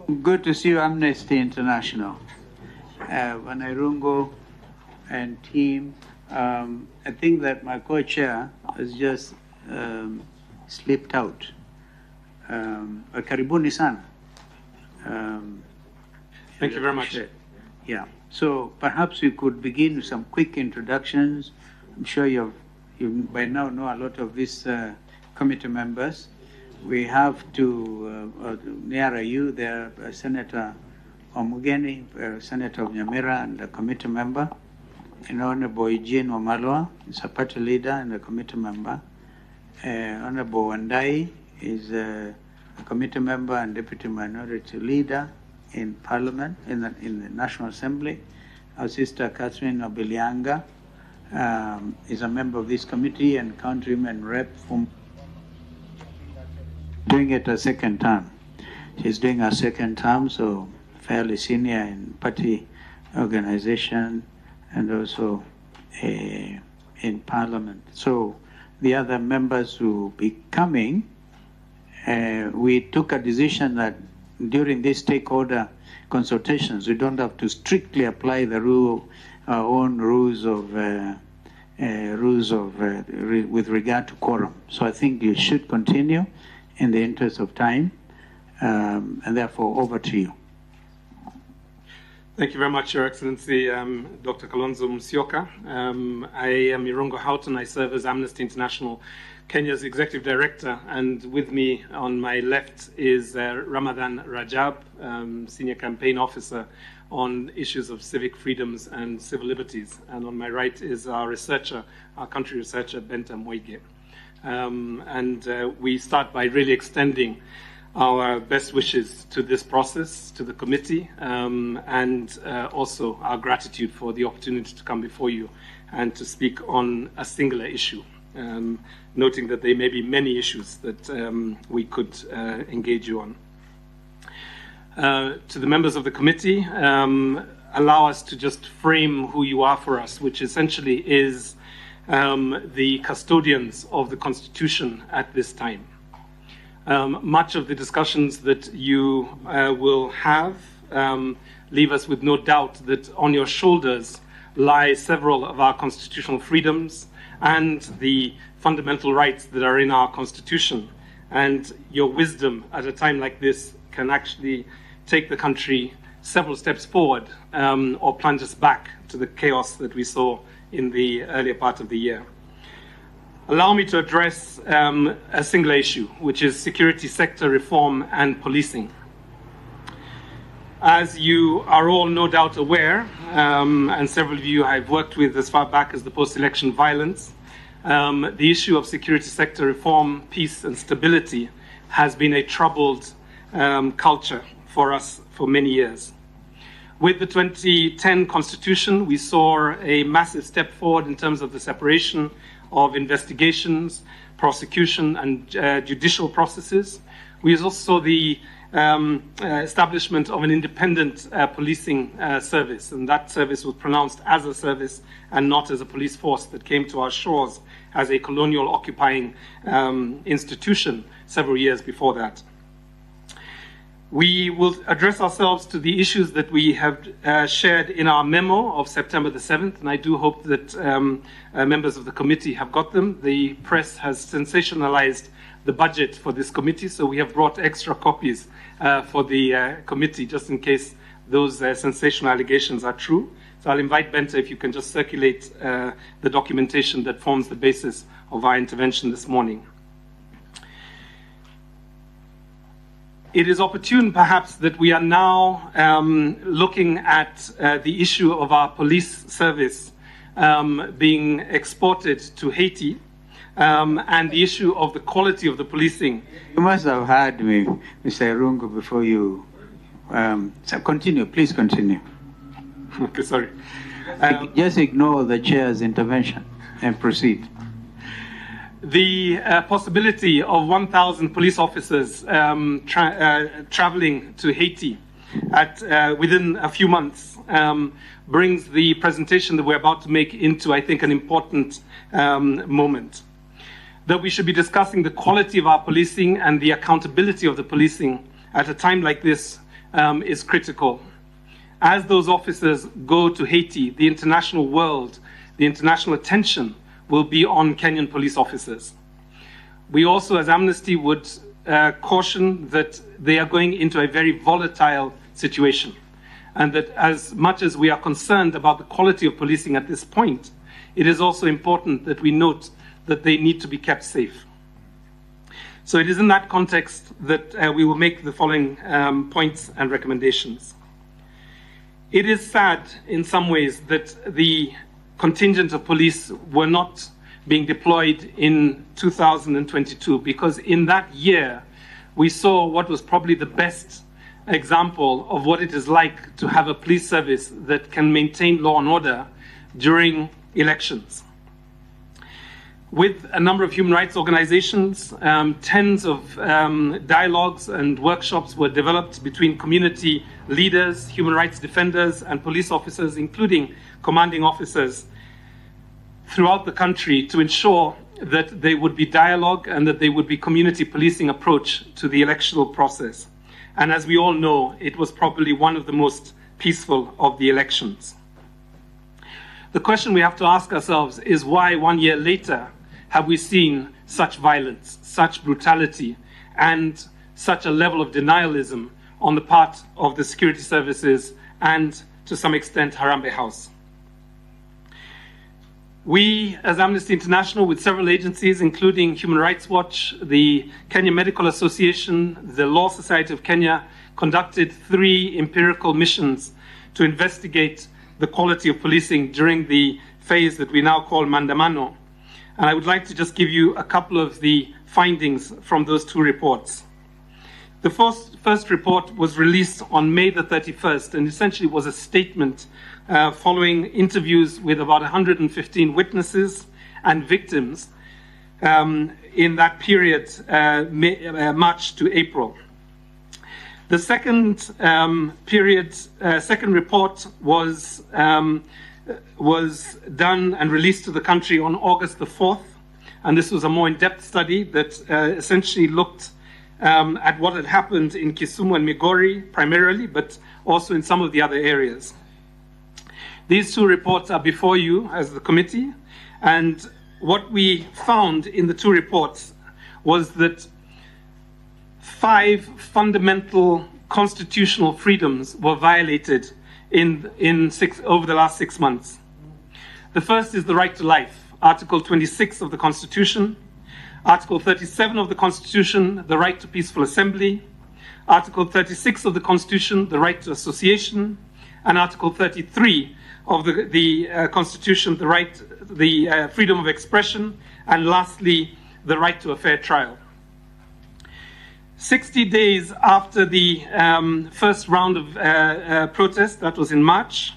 Good to see you, Amnesty International. Wanairungo and team, I think that my co-chair has just slipped out. Karibuni sana. Thank you very much. Yeah, so perhaps we could begin with some quick introductions. I'm sure you by now know a lot of these committee members. We have nearer you there, Senator Omugeni, Senator Nyamira, and a committee member, and Honorable Eugene Wamalwa is a party leader and a committee member. Honorable Wandai is a committee member and deputy minority leader in Parliament, in the National Assembly. Our sister Catherine Obilianga is a member of this committee and countryman rep from doing it a second term. She's doing her second term, so fairly senior in party organization and also in Parliament. So the other members will be coming. We took a decision that during these stakeholder consultations, we don't have to strictly apply the our own rules with regard to quorum. So I think you should continue in the interest of time, and therefore over to you. Thank you very much, Your Excellency, Dr. Kalonzo Musyoka. I am Irungo Houghton. I serve as Amnesty International Kenya's Executive Director, and with me on my left is Ramadan Rajab, Senior Campaign Officer on issues of civic freedoms and civil liberties. And on my right is our researcher, our country researcher, Benta Moige. We start by really extending our best wishes to this process, to the committee, and also our gratitude for the opportunity to come before you and to speak on a singular issue, noting that there may be many issues that we could engage you on. To the members of the committee, allow us to just frame who you are for us, which essentially is the custodians of the Constitution at this time. Much of the discussions that you will have leave us with no doubt that on your shoulders lie several of our constitutional freedoms and the fundamental rights that are in our Constitution. And your wisdom at a time like this can actually take the country several steps forward or plunge us back to the chaos that we saw in the earlier part of the year. Allow me to address a single issue, which is security sector reform and policing. As you are all no doubt aware, and several of you I've worked with as far back as the post-election violence, the issue of security sector reform, peace and stability has been a troubled culture for us for many years. With the 2010 Constitution, we saw a massive step forward in terms of the separation of investigations, prosecution, and judicial processes. We also saw the establishment of an independent policing service, and that service was pronounced as a service and not as a police force that came to our shores as a colonial occupying institution several years before that. We will address ourselves to the issues that we have shared in our memo of September the 7th, and I do hope that members of the committee have got them. The press has sensationalized the budget for this committee, so we have brought extra copies for the committee, just in case those sensational allegations are true. So I'll invite Benta if you can just circulate the documentation that forms the basis of our intervention this morning. It is opportune, perhaps, that we are now looking at the issue of our police service being exported to Haiti and the issue of the quality of the policing. You must have heard me, Mr. Irungo, before you... so continue, please continue. Okay, sorry. Just ignore the chair's intervention and proceed. The possibility of 1,000 police officers traveling to Haiti within a few months brings the presentation that we're about to make into, I think, an important moment. That we should be discussing the quality of our policing and the accountability of the policing at a time like this is critical. As those officers go to Haiti, the international world, the international attention will be on Kenyan police officers. We also, as Amnesty, would caution that they are going into a very volatile situation, and that as much as we are concerned about the quality of policing at this point, it is also important that we note that they need to be kept safe. So it is in that context that we will make the following points and recommendations. It is sad in some ways that the contingent of police were not being deployed in 2022, because in that year we saw what was probably the best example of what it is like to have a police service that can maintain law and order during elections. With a number of human rights organizations, tens of dialogues and workshops were developed between community leaders, human rights defenders, and police officers, including commanding officers throughout the country, to ensure that there would be dialogue and that there would be community policing approach to the electoral process. And as we all know, it was probably one of the most peaceful of the elections. The question we have to ask ourselves is why 1 year later have we seen such violence, such brutality, and such a level of denialism on the part of the security services and, to some extent, Harambee House. We, as Amnesty International, with several agencies, including Human Rights Watch, the Kenya Medical Association, the Law Society of Kenya, conducted 3 empirical missions to investigate the quality of policing during the phase that we now call Mandamano. And I would like to just give you a couple of the findings from those 2 reports. The first report was released on May the 31st, and essentially was a statement following interviews with about 115 witnesses and victims in that period, March to April. The second second report was done and released to the country on August the 4th, and this was a more in-depth study that essentially looked at what had happened in Kisumu and Migori primarily, but also in some of the other areas. These 2 reports are before you as the committee, and what we found in the 2 reports was that 5 fundamental constitutional freedoms were violated over the last 6 months. The first is the right to life, Article 26 of the Constitution, Article 37 of the Constitution, the right to peaceful assembly, Article 36 of the Constitution, the right to association, and Article 33 of the Constitution, the freedom of expression, and lastly, the right to a fair trial. 60 days after the first round of protest, that was in March,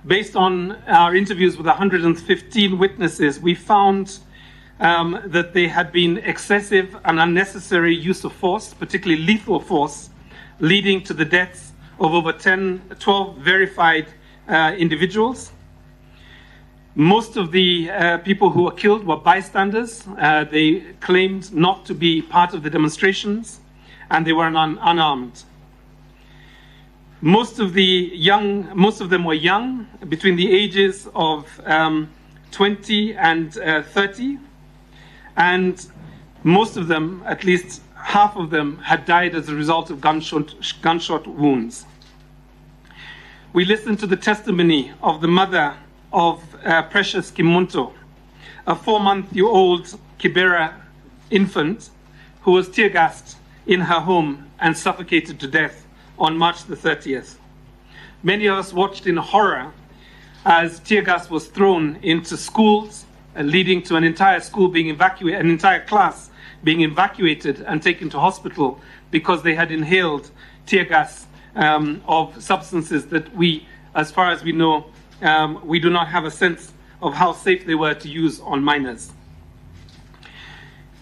based on our interviews with 115 witnesses, we found that there had been excessive and unnecessary use of force, particularly lethal force, leading to the deaths of over 12 verified individuals. Most of the people who were killed were bystanders. They claimed not to be part of the demonstrations, and they were unarmed. Most of them were young, between the ages of 20 and 30, and most of them, at least half of them, had died as a result of gunshot wounds. We listened to the testimony of the mother of Precious Kimunto, a 4-month-old Kibera infant who was tear-gassed in her home and suffocated to death on March the 30th. Many of us watched in horror as tear gas was thrown into schools, leading to an entire school being evacuated, an entire class being evacuated and taken to hospital because they had inhaled tear gas of substances that we, as far as we know, we do not have a sense of how safe they were to use on minors.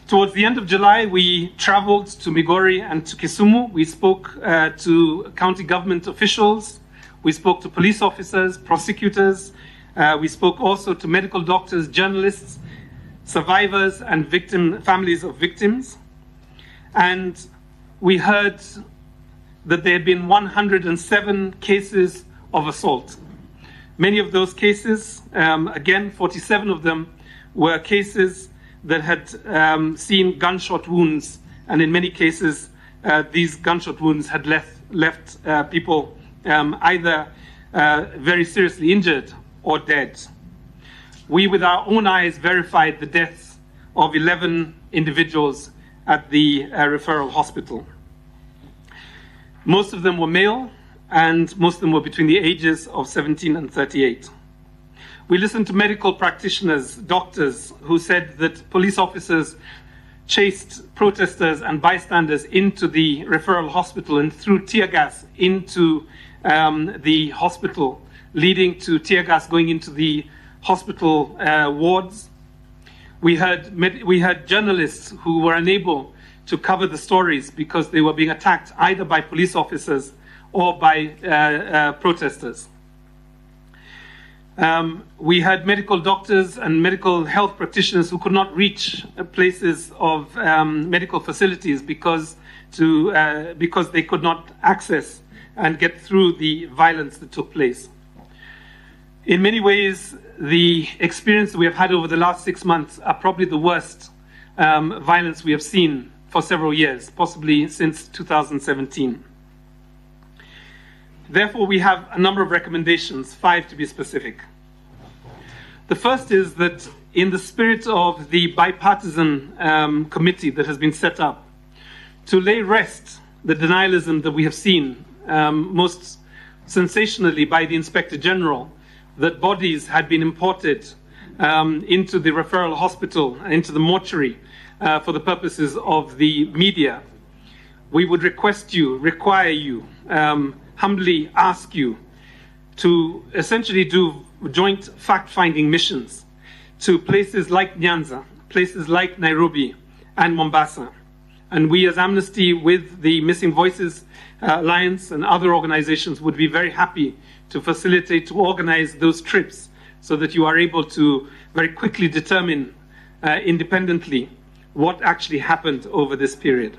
Towards the end of July, we traveled to Migori and to Kisumu. We spoke to county government officials. We spoke to police officers, prosecutors. We spoke also to medical doctors, journalists, survivors, and families of victims. And we heard that there had been 107 cases of assault. Many of those cases, again, 47 of them, were cases that had seen gunshot wounds, and in many cases, these gunshot wounds had left people either very seriously injured or dead. We, with our own eyes, verified the deaths of 11 individuals at the referral hospital. Most of them were male, and most of them were between the ages of 17 and 38. We listened to medical practitioners, doctors, who said that police officers chased protesters and bystanders into the referral hospital and threw tear gas into the hospital, leading to tear gas going into the hospital wards. We had journalists who were unable to cover the stories because they were being attacked either by police officers or by protesters. We had medical doctors and medical health practitioners who could not reach places of medical facilities because they could not access and get through the violence that took place. In many ways, the experience we have had over the last 6 months are probably the worst violence we have seen for several years, possibly since 2017. Therefore, we have a number of recommendations, 5 to be specific. The first is that in the spirit of the bipartisan committee that has been set up, to lay rest the denialism that we have seen, most sensationally by the Inspector General, that bodies had been imported into the referral hospital, into the mortuary, for the purposes of the media. We would require you, humbly ask you to essentially do joint fact-finding missions to places like Nyanza, places like Nairobi and Mombasa. And we as Amnesty, with the Missing Voices Alliance and other organizations, would be very happy to facilitate, to organize those trips so that you are able to very quickly determine independently what actually happened over this period.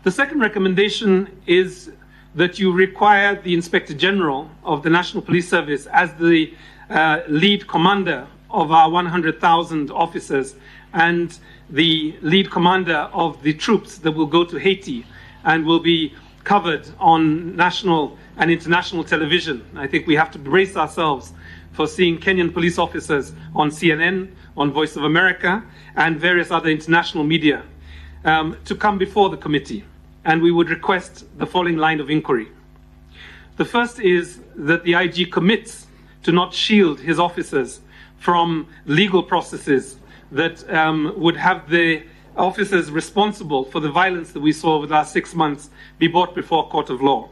The second recommendation is that you require the Inspector General of the National Police Service, as the lead commander of our 100,000 officers and the lead commander of the troops that will go to Haiti and will be covered on national and international television. I think we have to brace ourselves for seeing Kenyan police officers on CNN, on Voice of America, and various other international media to come before the committee. And we would request the following line of inquiry. The first is that the IG commits to not shield his officers from legal processes that would have the officers responsible for the violence that we saw over the last 6 months be brought before a court of law.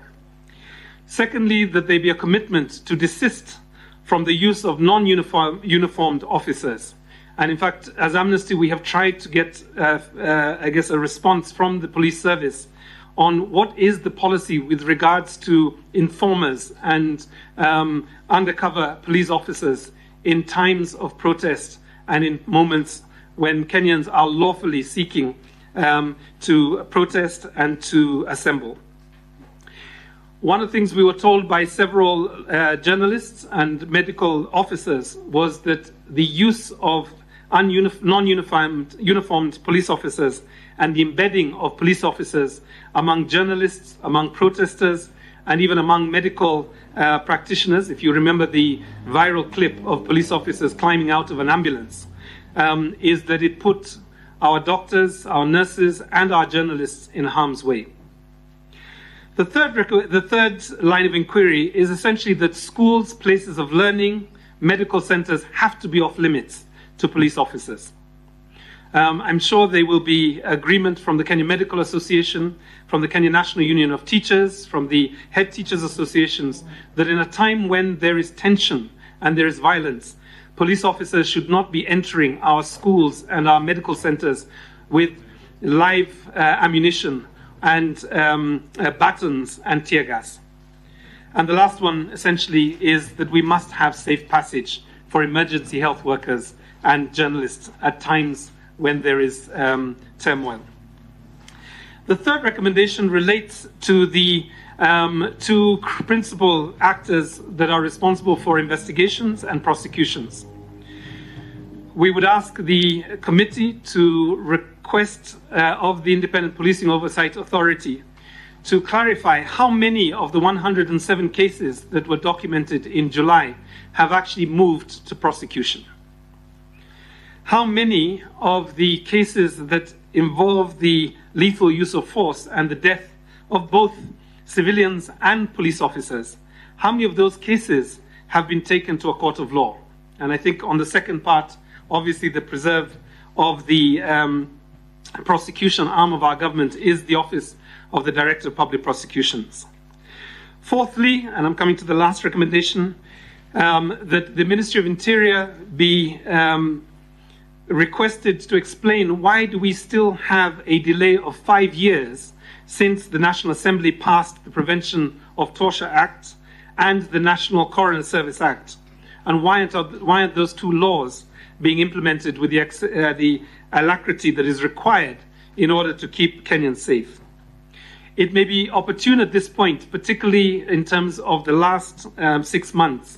Secondly, that there be a commitment to desist from the use of non-uniformed officers. And in fact, as Amnesty, we have tried to get, a response from the police service on what is the policy with regards to informers and undercover police officers in times of protest and in moments when Kenyans are lawfully seeking to protest and to assemble. One of the things we were told by several journalists and medical officers was that the use of non-uniformed police officers and the embedding of police officers among journalists, among protesters, and even among medical practitioners, if you remember the viral clip of police officers climbing out of an ambulance, is that it put our doctors, our nurses, and our journalists in harm's way. The third line of inquiry is essentially that schools, places of learning, medical centers have to be off limits to police officers. I'm sure there will be agreement from the Kenya Medical Association, from the Kenya National Union of Teachers, from the head teachers associations, that in a time when there is tension and there is violence, police officers should not be entering our schools and our medical centers with live ammunition and batons and tear gas. And the last one, essentially, is that we must have safe passage for emergency health workers and journalists at times when there is turmoil. The third recommendation relates to the two principal actors that are responsible for investigations and prosecutions. We would ask the committee to request of the Independent Policing Oversight Authority to clarify how many of the 107 cases that were documented in July have actually moved to prosecution. How many of the cases that involve the lethal use of force and the death of both civilians and police officers, how many of those cases have been taken to a court of law? And I think on the second part, obviously the preserve of the prosecution arm of our government is the Office of the Director of Public Prosecutions. Fourthly, and I'm coming to the last recommendation, that the Ministry of Interior be requested to explain why do we still have a delay of 5 years since the National Assembly passed the Prevention of Torture Act and the National Coroner Service Act, and why aren't those two laws being implemented with the alacrity that is required in order to keep Kenyans safe. It may be opportune at this point, particularly in terms of the last 6 months,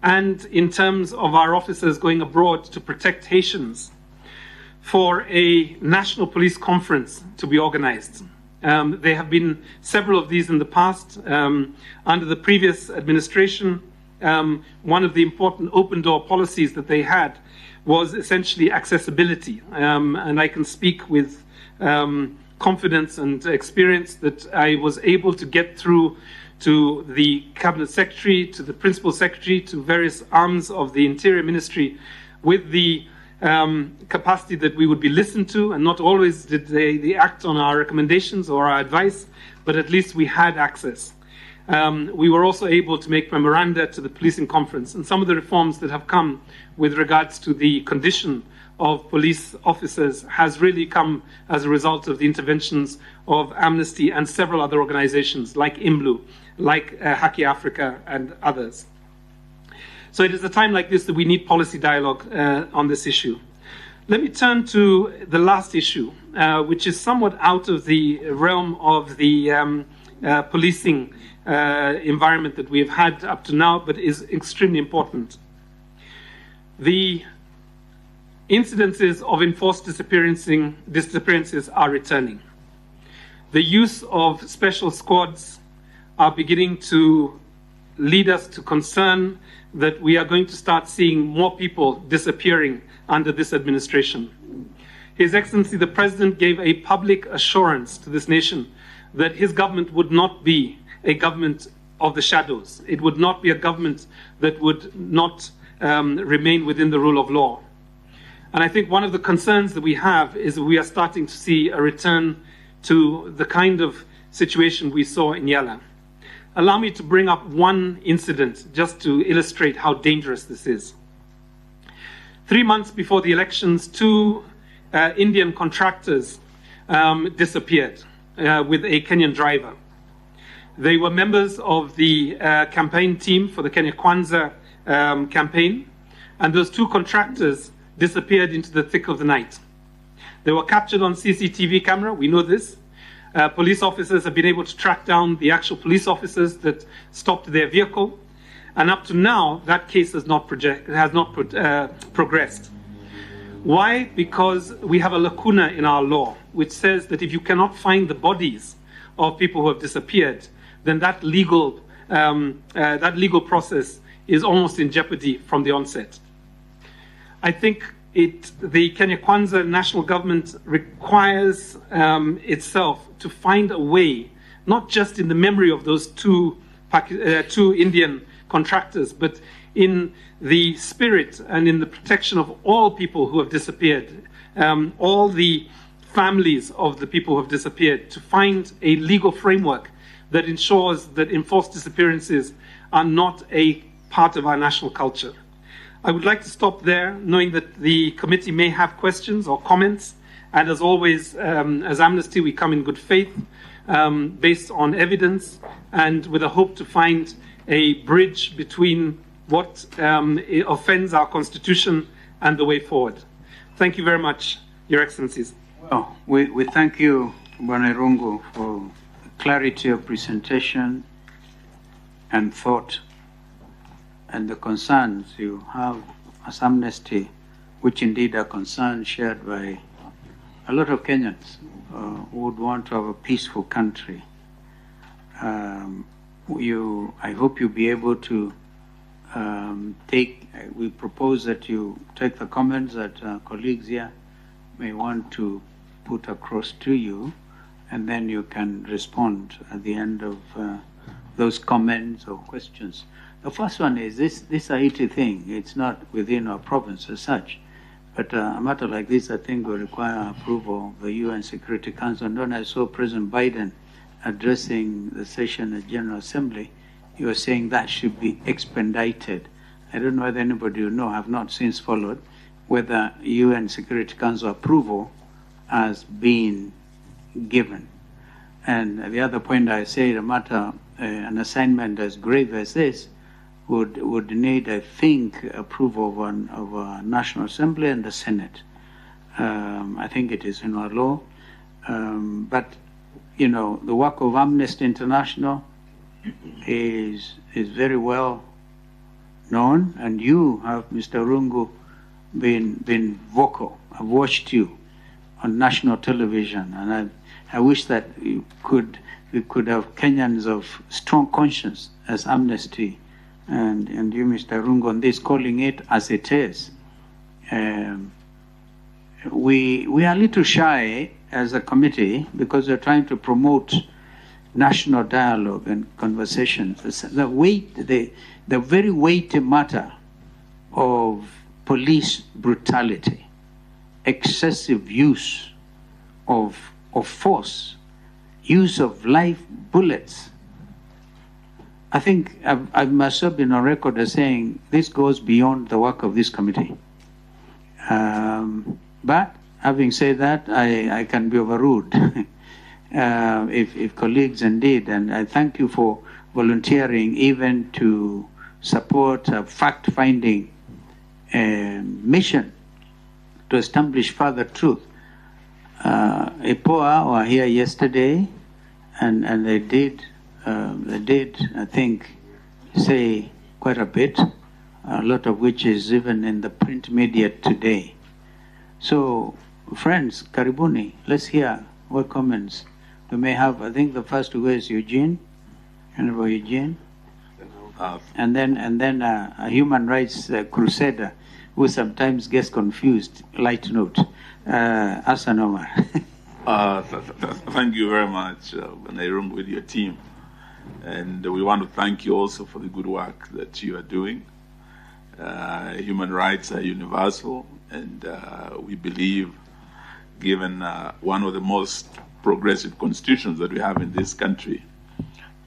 and in terms of our officers going abroad to protect Haitians, for a national police conference to be organized. There have been several of these in the past. Under the previous administration, one of the important open door policies that they had was essentially accessibility. And I can speak with confidence and experience that I was able to get through to the Cabinet Secretary, to the Principal Secretary, to various arms of the Interior Ministry with the capacity that we would be listened to, and not always did they act on our recommendations or our advice, but at least we had access. We were also able to make memoranda to the policing conference, and some of the reforms that have come with regards to the condition of police officers has really come as a result of the interventions of Amnesty and several other organizations like IMLU, like Haki Africa and others. So it is a time like this that we need policy dialogue on this issue. Let me turn to the last issue, which is somewhat out of the realm of the policing environment that we have had up to now, but is extremely important. The incidences of enforced disappearances are returning. The use of special squads are beginning to lead us to concern that we are going to start seeing more people disappearing under this administration. His Excellency the President gave a public assurance to this nation that his government would not be a government of the shadows. It would not be a government that would not remain within the rule of law. And I think one of the concerns that we have is that we are starting to see a return to the kind of situation we saw in Yala. Allow me to bring up one incident just to illustrate how dangerous this is. 3 months before the elections, 2 Indian contractors disappeared with a Kenyan driver. They were members of the campaign team for the Kenya Kwanza campaign, and those 2 contractors disappeared into the thick of the night. They were captured on CCTV camera, we know this. Police officers have been able to track down the actual police officers that stopped their vehicle, and up to now, that case has not progressed. Why? Because we have a lacuna in our law, which says that if you cannot find the bodies of people who have disappeared, then that legal process is almost in jeopardy from the onset. I think the Kenya Kwanza national government requires itself to find a way, not just in the memory of those 2 Indian contractors, but in the spirit and in the protection of all people who have disappeared, all the families of the people who have disappeared, to find a legal framework that ensures that enforced disappearances are not a part of our national culture. I would like to stop there, knowing that the committee may have questions or comments, and as always, as Amnesty, we come in good faith, based on evidence, and with a hope to find a bridge between what offends our Constitution and the way forward. Thank you very much, Your Excellencies. Well, we thank you Bwana Irungu, for clarity of presentation and thought, and the concerns you have as Amnesty, which indeed are concerns shared by a lot of Kenyans who would want to have a peaceful country. I hope you'll be able to we propose that you take the comments that colleagues here may want to put across to you, and then you can respond at the end of those comments or questions. The first one is this Haiti thing. It's not within our province as such, but a matter like this, I think, will require approval of the UN Security Council. And when I saw President Biden addressing the session at General Assembly, you were saying that should be expedited. I don't know whether anybody will know, I have not since followed, whether UN Security Council approval has been given. And the other point I say, the matter, an assignment as grave as this would need, I think, approval of a National Assembly and the Senate. I think it is in our law. But, you know, the work of Amnesty International is very well known, and you have, Mr. Rungu, been vocal. I've watched you on national television, and I wish that we could have Kenyans of strong conscience as Amnesty, and you, Mr. Rungu, on this, calling it as it is. We are a little shy as a committee because we're trying to promote national dialogue and conversations. The very weighty matter of police brutality, excessive use of force, use of live bullets. I think I must have been on record as saying this goes beyond the work of this committee. But having said that, I can be overruled. If colleagues indeed, and I thank you for volunteering even to support a fact-finding mission to establish further truth. EPOA were here yesterday, and they did, I think, say quite a bit, a lot of which is even in the print media today. So, friends, karibuni, let's hear what comments we may have. I think the first to go is Eugene, Honorable Eugene, and then a human rights crusader who sometimes gets confused. Light note, Hassan Omar. Thank you very much, Nairum, with your team, and we want to thank you also for the good work that you are doing. Human rights are universal, and we believe, given one of the most progressive constitutions that we have in this country,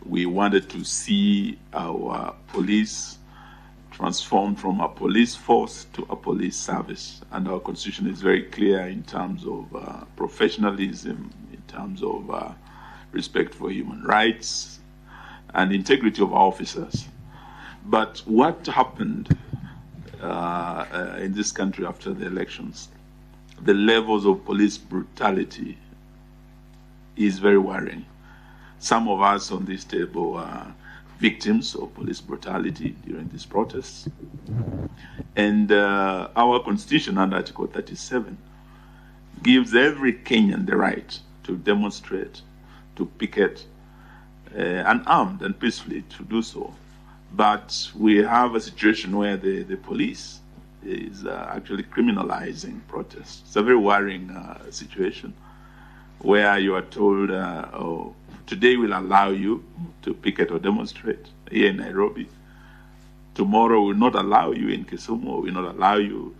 we wanted to see our police transformed from a police force to a police service. And our constitution is very clear in terms of professionalism, in terms of respect for human rights and integrity of our officers. But what happened in this country after the elections, the levels of police brutality is very worrying. Some of us on this table are victims of police brutality during these protests. And our constitution under Article 37 gives every Kenyan the right to demonstrate, to picket, unarmed and peacefully to do so. But we have a situation where the police is actually criminalizing protests. It's a very worrying situation where you are told, oh, today we'll allow you to picket or demonstrate here in Nairobi. Tomorrow we'll not allow you in Kisumu, we'll not allow you,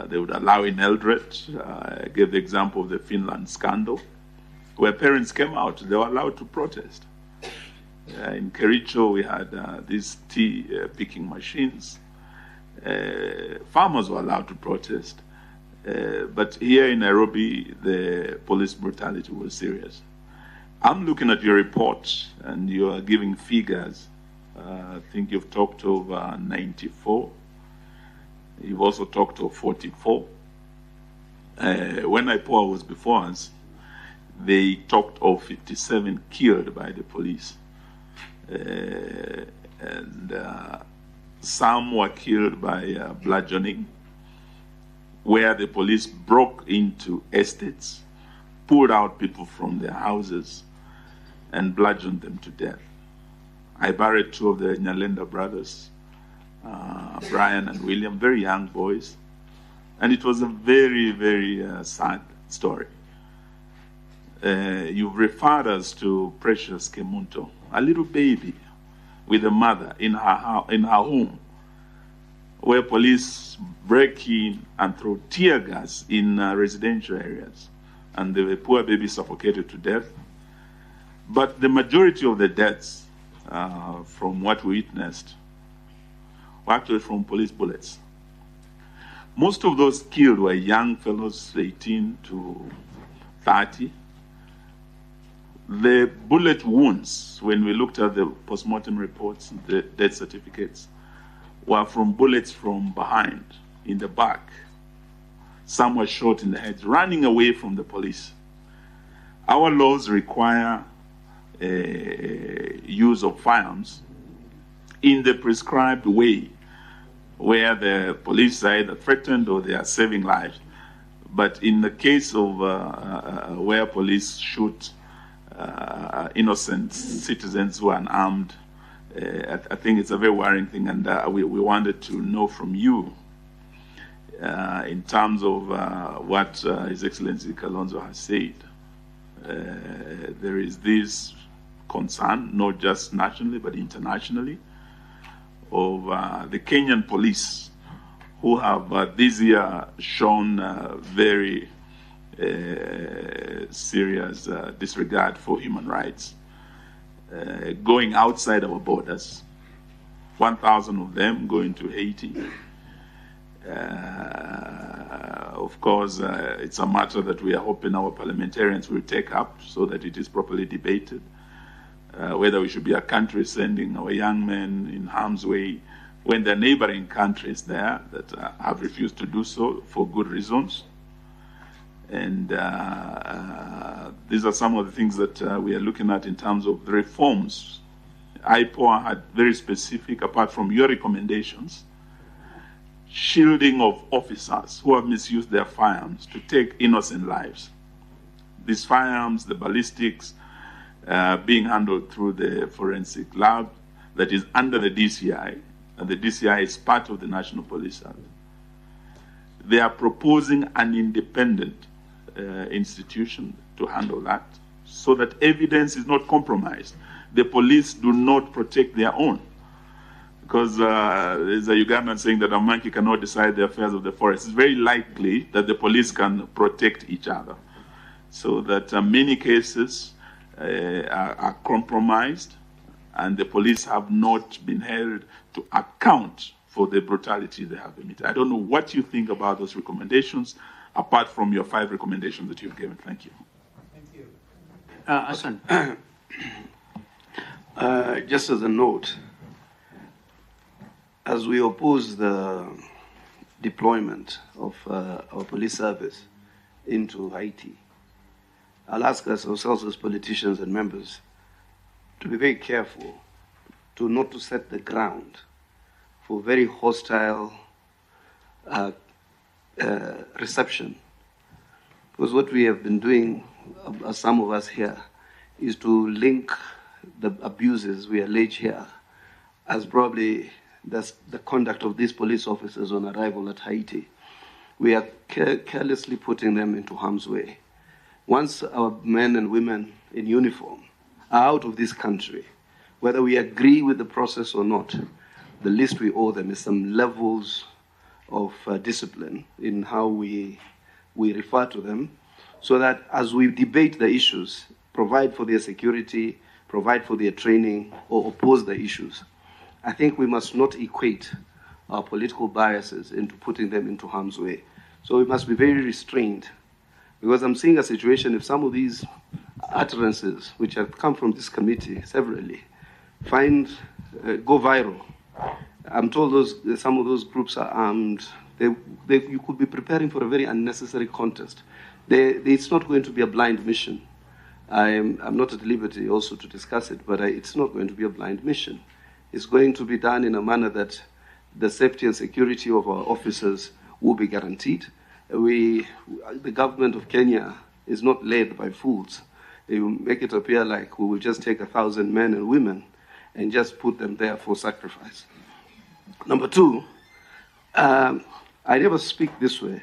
they would allow in Eldoret. I gave the example of the Finland scandal, where parents came out, they were allowed to protest. In Kericho, we had these tea picking machines. Farmers were allowed to protest. But here in Nairobi, the police brutality was serious. I'm looking at your report, and you are giving figures. I think you've talked of 94. You've also talked of 44. When IPOA was before us, they talked of 57 killed by the police. And some were killed by bludgeoning, where the police broke into estates, pulled out people from their houses, and bludgeoned them to death. I buried two of the Nyalenda brothers, Brian and William, very young boys. And it was a very, very sad story. You've referred us to Precious Kemunto, a little baby with a mother in her home, where police break in and throw tear gas in residential areas. And the poor baby suffocated to death. But the majority of the deaths, from what we witnessed, were actually from police bullets. Most of those killed were young fellows, 18 to 30. The bullet wounds, when we looked at the postmortem reports, the death certificates, were from bullets from behind, in the back. Some were shot in the head, running away from the police. Our laws require use of firearms in the prescribed way, where the police are either threatened or they are saving lives. But in the case of where police shoot innocent citizens who are unarmed, I think it's a very worrying thing, and we wanted to know from you in terms of what His Excellency Kalonzo has said. There is this concern, not just nationally but internationally, of the Kenyan police, who have this year shown very serious disregard for human rights, going outside our borders, 1,000 of them going to Haiti. Of course, it's a matter that we are hoping our parliamentarians will take up so that it is properly debated, whether we should be a country sending our young men in harm's way when there are neighboring countries there that have refused to do so for good reasons. And these are some of the things that we are looking at in terms of the reforms. IPOA had very specific, apart from your recommendations, shielding of officers who have misused their firearms to take innocent lives. These firearms, the ballistics, being handled through the forensic lab that is under the DCI, and the DCI is part of the National Police Service. They are proposing an independent institution to handle that so that evidence is not compromised. The police do not protect their own. Because there's a Ugandan saying that a monkey cannot decide the affairs of the forest. It's very likely that the police can protect each other. So that many cases are compromised and the police have not been held to account for the brutality they have committed. I don't know what you think about those recommendations, apart from your 5 recommendations that you've given. Thank you. Thank you. Hassan. Just as a note, as we oppose the deployment of our police service into Haiti, I'll ask us ourselves as politicians and members to be very careful to not to set the ground for very hostile reception. Because what we have been doing, some of us here, is to link the abuses we allege here as probably the conduct of these police officers on arrival at Haiti. We are carelessly putting them into harm's way. Once our men and women in uniform are out of this country, whether we agree with the process or not, the least we owe them is some levels of discipline in how we refer to them, so that as we debate the issues, provide for their security, provide for their training, or oppose the issues, I think we must not equate our political biases into putting them into harm's way. So we must be very restrained, because I'm seeing a situation, if some of these utterances, which have come from this committee severally, go viral. I'm told some of those groups are armed. You could be preparing for a very unnecessary contest. It's not going to be a blind mission. I'm not at liberty also to discuss it, but it's not going to be a blind mission. It's going to be done in a manner that the safety and security of our officers will be guaranteed. The government of Kenya is not led by fools. They will make it appear like we will just take 1,000 men and women and just put them there for sacrifice. Number two, I never speak this way,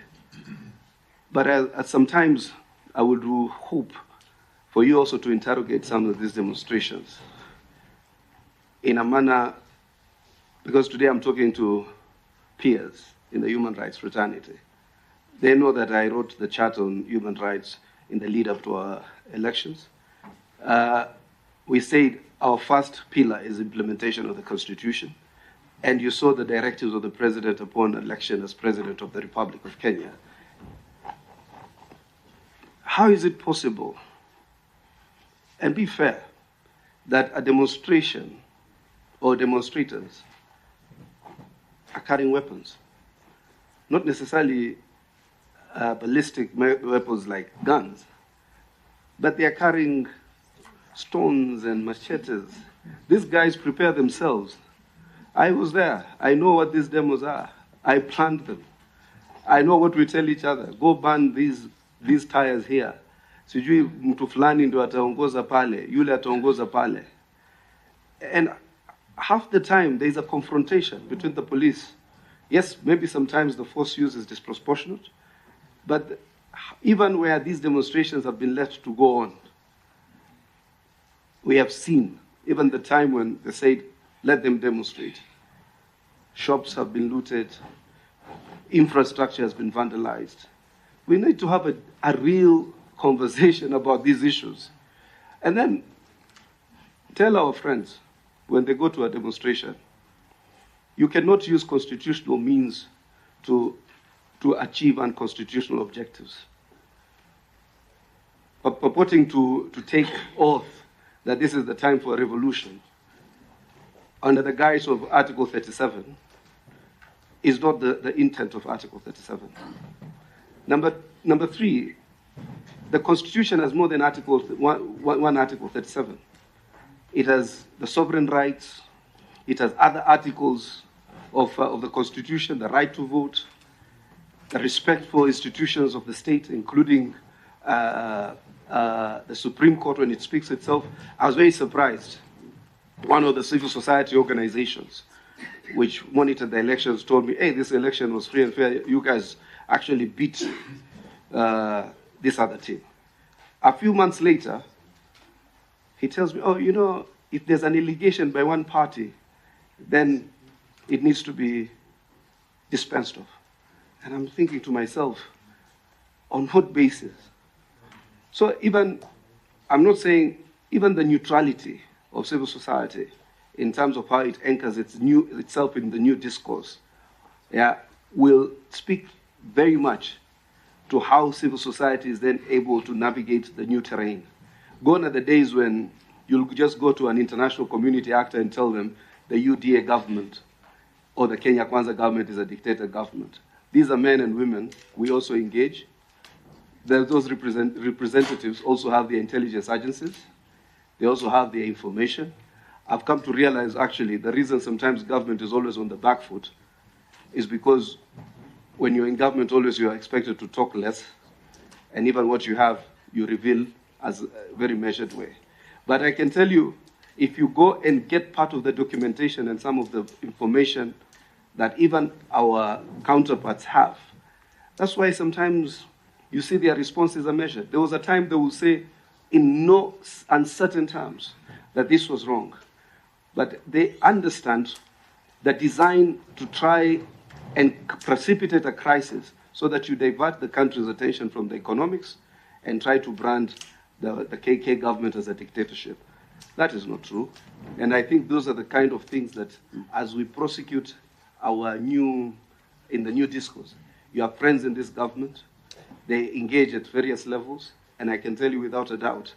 but sometimes I would hope for you also to interrogate some of these demonstrations in a manner, because today I'm talking to peers in the human rights fraternity. They know that I wrote the Charter on Human Rights in the lead up to our elections. We said our first pillar is implementation of the Constitution, and you saw the directives of the President upon election as President of the Republic of Kenya. How is it possible, and be fair, that a demonstration or demonstrators are carrying weapons? Not necessarily ballistic weapons like guns, but they are carrying stones and machetes. These guys prepare themselves. I was there. I know what these demos are. I planned them. I know what we tell each other. Go burn these tires here. Sijui mtu fulani ndo ataongoza pale, yule ataongoza pale. And half the time there is a confrontation between the police. Yes, maybe sometimes the force used is disproportionate, but even where these demonstrations have been left to go on, we have seen, even the time when they said, let them demonstrate, shops have been looted, infrastructure has been vandalized. We need to have a real conversation about these issues. And then tell our friends, when they go to a demonstration, you cannot use constitutional means to achieve unconstitutional objectives. But purporting to take oath that this is the time for a revolution under the guise of Article 37 is not the intent of Article 37. Number three, the Constitution has more than one Article 37. It has the sovereign rights. It has other articles of the Constitution, the right to vote, the respect for institutions of the state, including the Supreme Court when it speaks itself. I was very surprised. One of the civil society organizations which monitored the elections told me, hey, this election was free and fair. You guys actually beat this other team. A few months later, he tells me, oh, you know, if there's an allegation by one party, then it needs to be dispensed of. And I'm thinking to myself, on what basis? So I'm not saying even the neutrality of civil society in terms of how it anchors itself in the new discourse, will speak very much to how civil society is then able to navigate the new terrain. Gone are the days when you'll just go to an international community actor and tell them the UDA government or the Kenya Kwanza government is a dictator government. These are men and women. We also engage. Those representatives also have the intelligence agencies. They also have their information. I've come to realize, actually, the reason sometimes government is always on the back foot is because when you're in government, always you are expected to talk less, and even what you have, you reveal as a very measured way. But I can tell you, if you go and get part of the documentation and some of the information that even our counterparts have, that's why sometimes you see their responses are measured. There was a time they will say, in no uncertain terms, that this was wrong. But they understand the design to try and precipitate a crisis so that you divert the country's attention from the economics and try to brand the KK government as a dictatorship. That is not true. And I think those are the kind of things that, as we prosecute in the new discourse, you have friends in this government, they engage at various levels, and I can tell you without a doubt,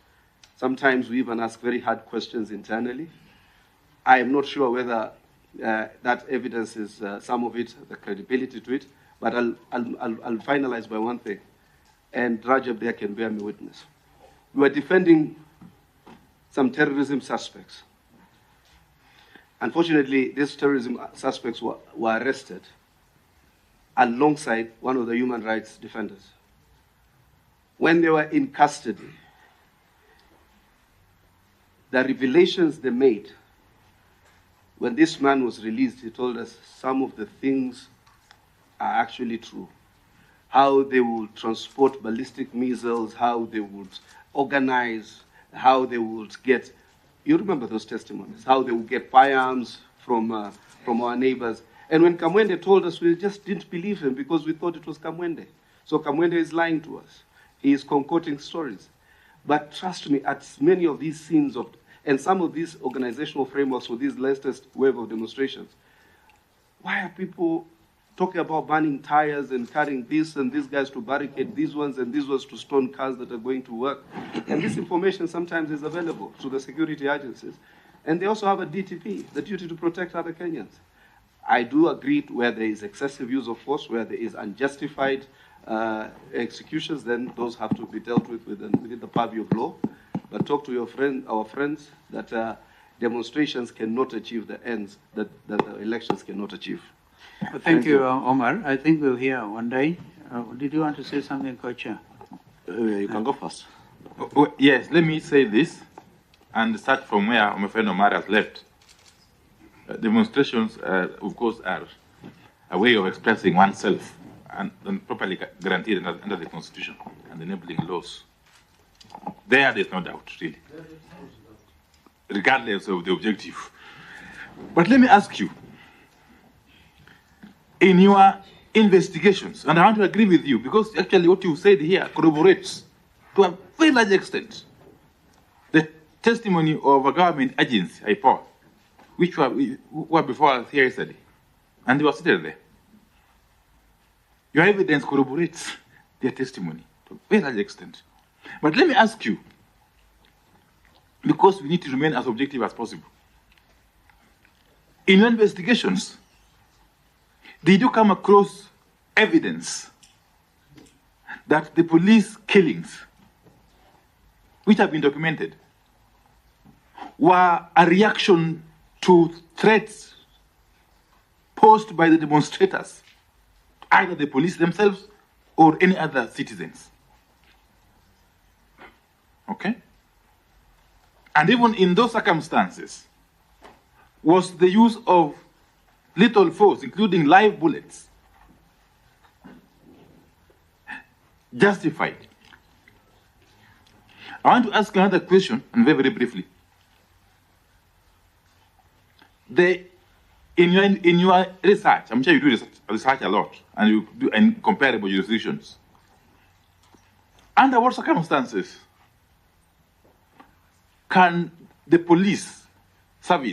sometimes we even ask very hard questions internally. I am not sure whether that evidence is some of it, the credibility to it, but I'll finalize by one thing, and Rajab there can bear me witness. we were defending some terrorism suspects. Unfortunately, these terrorism suspects were arrested alongside one of the human rights defenders. When they were in custody, the revelations they made, when this man was released, he told us some of the things are actually true. How they would transport ballistic missiles, how they would organize, how they would get, you remember those testimonies, how they would get firearms from our neighbors. And when Kamwende told us, we just didn't believe him because we thought it was Kamwende. So Kamwende is lying to us. He is concocting stories. But trust me, at many of these scenes and some of these organizational frameworks for this latest wave of demonstrations, why are people talking about burning tires and carrying this and these guys to barricade these ones and these ones to stone cars that are going to work? And this information sometimes is available to the security agencies. And they also have a DTP, the duty to protect other Kenyans. I do agree where there is excessive use of force, where there is unjustified executions, then those have to be dealt with within the purview of law. But talk to our friends, that demonstrations cannot achieve the ends that the elections cannot achieve. Well, thank you, Omar. I think we'll hear one day. Did you want to say something, Co-Chair? You can go first. Yes, let me say this and start from where my friend Omar has left. Demonstrations, of course, are a way of expressing oneself and properly guaranteed under the Constitution and enabling laws. There's no doubt, really, regardless of the objective. But let me ask you, in your investigations, and I want to agree with you, because actually what you said here corroborates to a very large extent the testimony of a government agency, IPOA, which were before us here yesterday, and they were seated there. Your evidence corroborates their testimony to a very large extent. But let me ask you, because we need to remain as objective as possible, in your investigations, did you come across evidence that the police killings, which have been documented, were a reaction to threats posed by the demonstrators, either the police themselves or any other citizens? Okay? And even in those circumstances, was the use of lethal force, including live bullets, justified? I want to ask another question, and very, very briefly. In your research, I'm sure you do research a lot, and you do in comparable jurisdictions. Under what circumstances can the police service